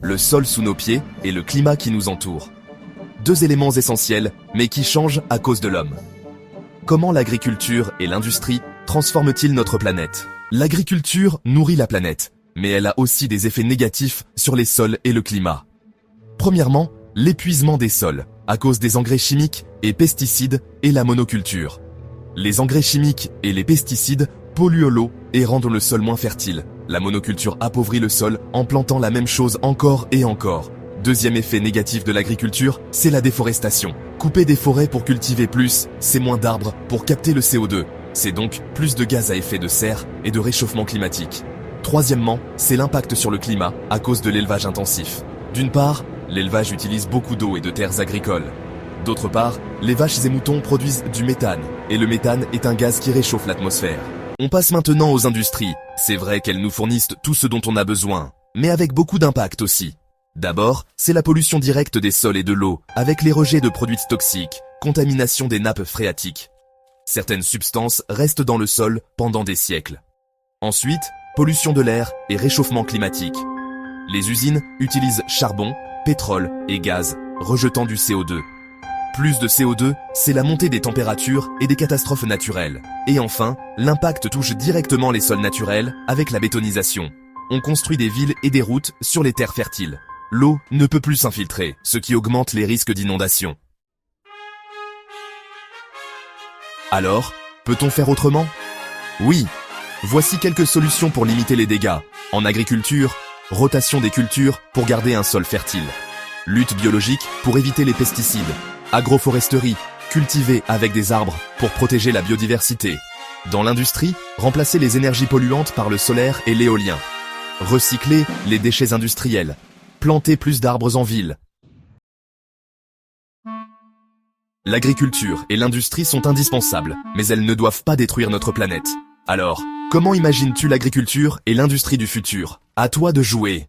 le sol sous nos pieds et le climat qui nous entoure. Deux éléments essentiels, mais qui changent à cause de l'homme. Comment l'agriculture et l'industrie transforment-ils notre planète? L'agriculture nourrit la planète, mais elle a aussi des effets négatifs sur les sols et le climat. Premièrement, l'épuisement des sols, à cause des engrais chimiques et pesticides et la monoculture. Les engrais chimiques et les pesticides polluent l'eau et rendent le sol moins fertile. La monoculture appauvrit le sol en plantant la même chose encore et encore. Deuxième effet négatif de l'agriculture, c'est la déforestation. Couper des forêts pour cultiver plus, c'est moins d'arbres pour capter le CO2. C'est donc plus de gaz à effet de serre et de réchauffement climatique. Troisièmement, c'est l'impact sur le climat à cause de l'élevage intensif. D'une part, l'élevage utilise beaucoup d'eau et de terres agricoles. D'autre part, les vaches et moutons produisent du méthane, et le méthane est un gaz qui réchauffe l'atmosphère. On passe maintenant aux industries. C'est vrai qu'elles nous fournissent tout ce dont on a besoin, mais avec beaucoup d'impact aussi. D'abord, c'est la pollution directe des sols et de l'eau, avec les rejets de produits toxiques, contamination des nappes phréatiques. Certaines substances restent dans le sol pendant des siècles. Ensuite, pollution de l'air et réchauffement climatique. Les usines utilisent charbon, pétrole et gaz, rejetant du CO2. Plus de CO2, c'est la montée des températures et des catastrophes naturelles. Et enfin, l'impact touche directement les sols naturels avec la bétonisation. On construit des villes et des routes sur les terres fertiles. L'eau ne peut plus s'infiltrer, ce qui augmente les risques d'inondation. Alors, peut-on faire autrement? Oui. Voici quelques solutions pour limiter les dégâts. En agriculture, rotation des cultures pour garder un sol fertile. Lutte biologique pour éviter les pesticides. Agroforesterie, cultiver avec des arbres pour protéger la biodiversité. Dans l'industrie, remplacer les énergies polluantes par le solaire et l'éolien. Recycler les déchets industriels. Planter plus d'arbres en ville. L'agriculture et l'industrie sont indispensables, mais elles ne doivent pas détruire notre planète. Alors, comment imagines-tu l'agriculture et l'industrie du futur? À toi de jouer.